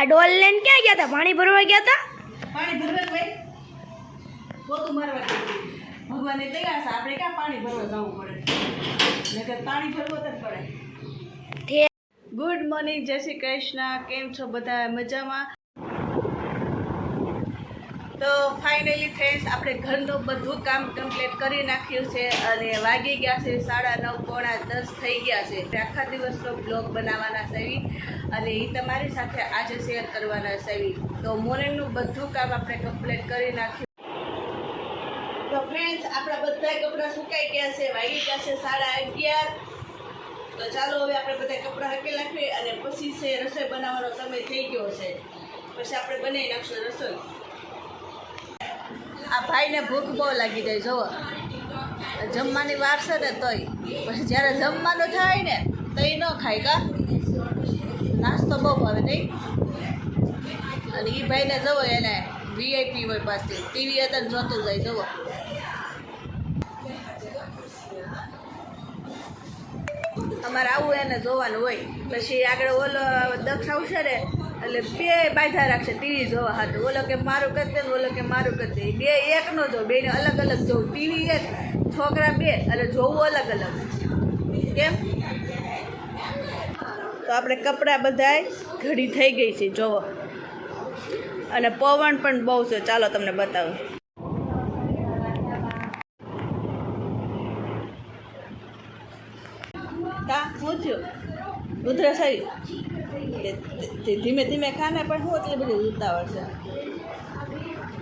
ડોલ લઈને ક્યાં ગયા હતા? પાણી ભરવા ગયા હતા? પાણી ભરવા ભાઈ પોતું મારવા ભગવાને તૈયાર છે, આપણે ક્યાં પાણી ભરવા જવું પડે? નકર પાણી ભરવું તો પડે. ગુડ મોર્નિંગ, જય શ્રી કૃષ્ણ. કેમ છો બધા? મજામાં? તો ફાઇનલી ફ્રેન્ડ્સ, આપણે ઘરનું બધું કામ કમ્પ્લીટ કરી નાખ્યું છે અને વાગી ગયા છે 9:30 પોણા 10 થઈ ગયા છે. આખા દિવસનો બ્લોગ બનાવવાના છે અને એ તમારી સાથે આજે શેર કરવાના છે. તો મોર્નિંગનું બધું કામ આપણે કમ્પ્લીટ કરી નાખ્યું. તો ફ્રેન્ડ્સ, આપણા બધા કપડાં સુકાઈ ગયા છે, વાગી ગયા છે 11:30. તો ચાલો હવે આપણે બધા કપડાં હકી નાખીએ અને પછી છે રસોઈ બનાવવાનો સમય થઈ ગયો છે. પછી આપણે બનાવી નાખશું રસોઈ. આ ભાઈને ભૂખ બહુ લાગી જાય, જુઓ જમવાની વાર છે ને તોય પછી જ્યારે જમવાનું થાય ને તો એ ન ખાય કા નાસ્તો બહુ ભાવે નહીં. અને એ ભાઈને જુઓ, એને વીઆઈપી હોય પાસે ટીવી હતા ને જોતું જાય. જુઓ અમારે આવું એને જોવાનું હોય. પછી આગળ ઓલો દક્ષ આવશે ને એટલે બે બાંધા રાખશે ટીવી જોવા હાથું. ઓલો કે મારું કરી દે ને ઓલો કે મારું કરી દે. બે એક ન જો, બેને અલગ અલગ જોવું. ટીવી એક, છોકરા બે, એટલે જોવું અલગ અલગ. કેમ? તો આપણે કપડાં બધાય ઘડી થઈ ગઈ છે જોવો. અને પવન પણ બહુ છે, ચાલો તમને બતાવું. કા શું થયું? ઉધરસ આવી? ધીમે ધીમે ખાને પણ શું એટલી બધી ઉતાવળ છે?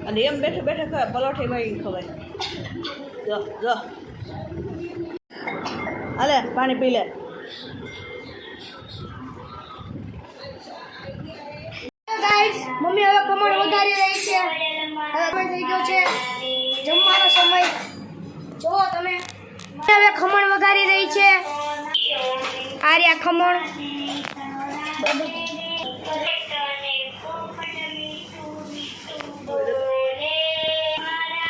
અને એમ બેઠે બેઠે ખવાય, પલોઠી વાળીને ખવાય. જો જો હાલે પાણી પી લે. મમ્મી હવે ખમણ વધારી રહી છે. હવે થઈ ગયો છે જમવાનો સમય. જુઓ તમે, હવે ખમણ વઘારી રહી છે. આ રહ્યા ખમણ.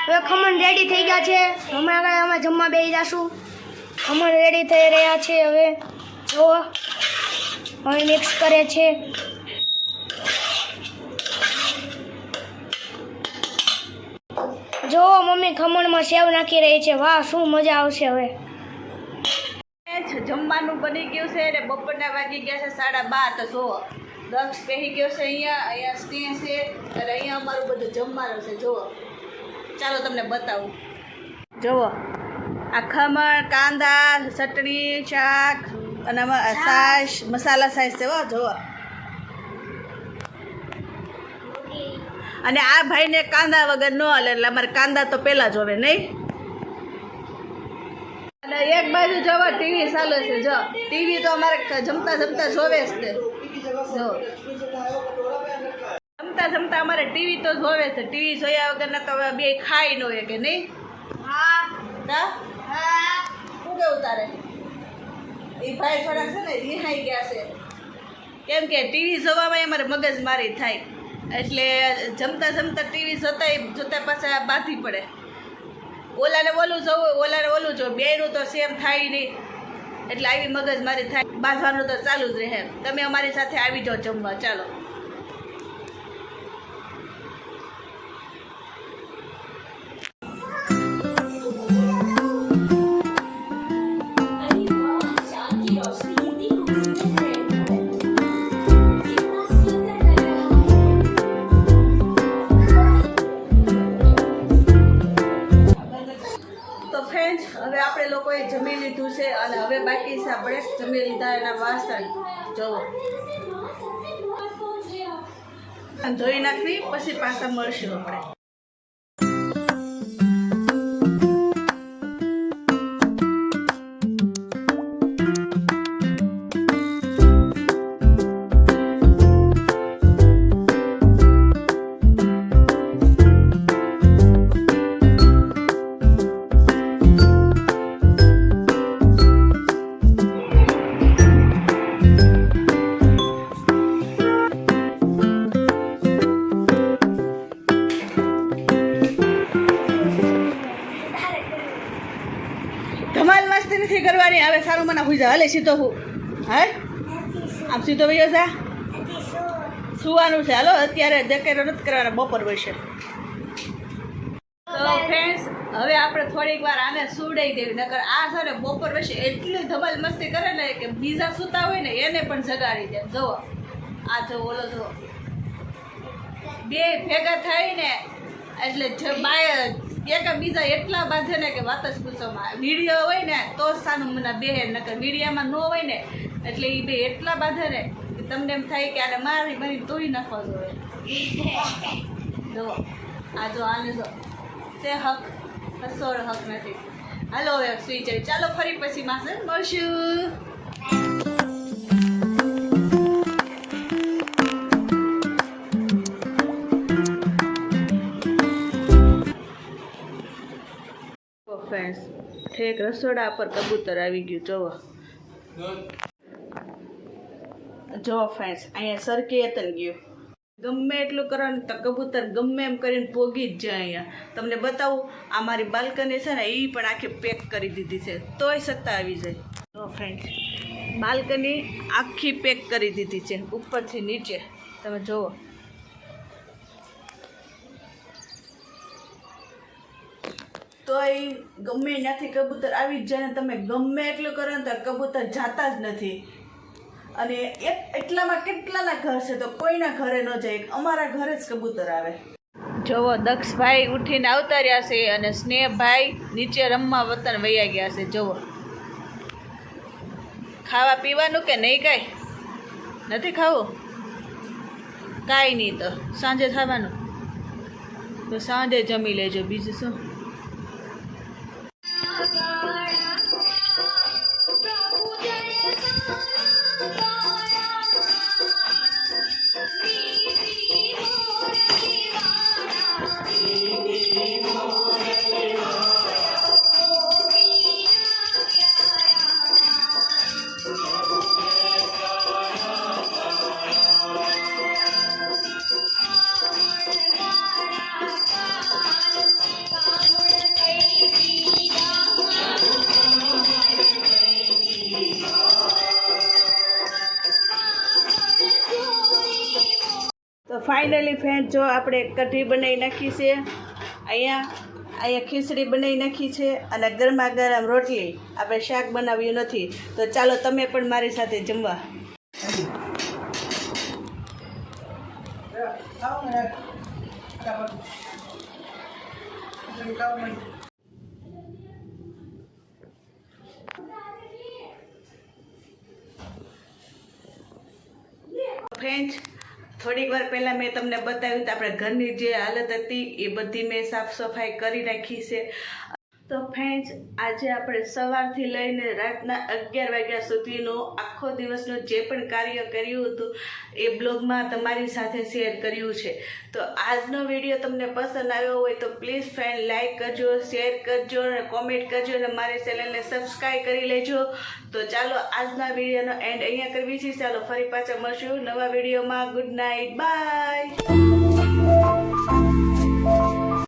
હવે ખમણ રેડી થઈ ગયા છે. હમણાં અમે જમવા બેસી જશું. ખમણ રેડી થઈ રહ્યા છે. હવે જુઓ, હવે મિક્સ કરે છે. જો મમ્મી ખમણમાં સેવ નાખી રહી છે. વાહ, શું મજા આવશે. હવે જમવાનું બની ગયું છે ને બપોરના વાગી ગયા છે 12:30. તો જુઓ દક્ષ બેસી ગયો છે અહીંયા સ્નેહ છે અને અહીંયા અમારું બધું જમવાનું છે. જુઓ ચાલો તમને બતાવું. જુઓ આ ખમણ, કાંદા, ચટણી, શાક અને છાશ, મસાલા છાશ છે. જુઓ, અને આ ભાઈને કાંદા વગર ન હાલે, એટલે અમારે કાંદા તો પહેલાં જ હોવે નહીં. અને એક બાજુ જવા ટીવી ચાલે છે. જો ટીવી તો અમારે જમતા જમતા જોવે જ તે. જો જમતા જમતા અમારે ટીવી તો જોવે છે. ટીવી જોયા વગરના તો હવે બે ખાઈ ન હોય કે નહીં. હા શું કેવું તારે? એ ભાઈ થોડાક છે ને રિહાઈ ગયા છે, કેમ કે ટીવી જોવામાં અમારે મગજ મારી થાય. એટલે જમતા જમતા ટીવી જોતા પાછા બાંધી પડે. ઓલાને ઓલું જોવું, ઓલાને ઓલું જોવું, બેનું તો સેમ થાય નહીં. એટલે આવી મગજ મારી થાય. બાંધવાનું તો ચાલુ જ રહે. તમે અમારી સાથે આવી જાઓ જમવા. ચાલો. હવે આપણે લોકોએ જમી લીધું છે અને હવે બાકી છે આપણે જમી લીધા એના વાસણ. જુઓ ધોઈ નાખવી, પછી પાછા મળશું આપણે. ધમાલ મસ્તી નથી કરવાની. હવે સારું મને હુઈ જા. હાલે સીધો હું. હા આમ સીધો વયો જા. સુવાનું છે. હાલો અત્યારે દેખાડો નથી કરવાના, બપોર વચ્ચે. તો ફ્રેન્ડ્સ હવે આપણે થોડીક વાર આને સુડાઈ દેવી, નકર આ છે ને બપોર વચ્ચે એટલી ધમાલ મસ્તી કરે ને કે બીજા સૂતા હોય ને એને પણ જગાડી દે. જુઓ આ જો ઓલો જો બે ભેગા થાય ને એટલે એક બીજા એટલા બાંધે ને કે વાત જ પૂછોમાં. વિડીયો હોય ને તો જ સાનું મને બે, નકર વિડીયામાં ન હોય ને એટલે એ બે એટલા બાંધે ને કે તમને એમ થાય કે આને મારી મારી તોડી નાખવા જોઈએ. જો આ જો આને જો તે હક હસોડ હક નથી. હાલો હવે સુઈ જાય. ચાલો ફરી પછી માસે મળશું. ફ્રેન્ડ્સ ઠેક રસોડા પર કબૂતર આવી ગયું. જોવો ફ્રેન્ડ્સ અહીંયા સરકી એતન ગયું. ગમે એટલું કરો ને તો કબૂતર ગમે એમ કરીને પોગી જ જાય. અહીંયા તમને બતાવું, આ મારી બાલ્કની છે ને એ પણ આખી પેક કરી દીધી છે તોય સત્તા આવી જાય. જો ફ્રેન્ડ્સ બાલ્કની આખી પેક કરી દીધી છે ઉપરથી નીચે. તમે જુઓ તોય ગમે ત્યાંથી કબૂતર આવી જ જાય ને તમે ગમે એટલું કરો ને તો કબૂતર જાતા જ નથી. અને એટલામાં કેટલાના ઘર છે તો કોઈના ઘરે ન જાય, અમારા ઘરે જ કબૂતર આવે. જોવો દક્ષભાઈ ઉઠીને આવતા રહ્યા છે અને સ્નેહભાઈ નીચે રમવા વતન વૈયા ગયા છે. જોવો ખાવા પીવાનું કે નહીં? કાંઈ નથી ખાવું? કાંઈ નહીં તો સાંજે ખાવાનું, તો સાંજે જમી લેજો. બીજું શું? તો ફાઇનલી ફ્રેન્ડ જો આપણે કઢી બનાવી નાખી છે. અહીંયા ખીચડી બનાવી નાખી છે અને ગરમા ગરમ રોટલી. આપણે શાક બનાવ્યું નથી. તો ચાલો તમે પણ મારી સાથે જમવા. ફ્રેન્ડ્સ થોડીક વાર પહેલાં મેં તમને બતાવ્યું તો આપણે ઘરની જે હાલત હતી એ બધી મેં સાફ સફાઈ કરી નાખી છે. તો ફ્રેન્ડ્સ આજે આપણે સવારથી લઈને રાતના 11 વાગ્યા સુધીનો આખો દિવસનું જે પણ કાર્ય કર્યું હતું એ બ્લોગમાં તમારી સાથે શેર કર્યું છે. તો આજનો વિડીયો તમને પસંદ આવ્યો હોય તો પ્લીઝ ફ્રેન્ડ લાઈક કરજો, શેર કરજો અને કોમેન્ટ કરજો અને મારી ચેનલને સબસ્ક્રાઈબ કરી લેજો. તો ચાલો આજના વિડીયોનો એન્ડ અહીંયા કરવી છે. ચાલો ફરી પાછા મળશું નવા વિડીયોમાં. Good night, by.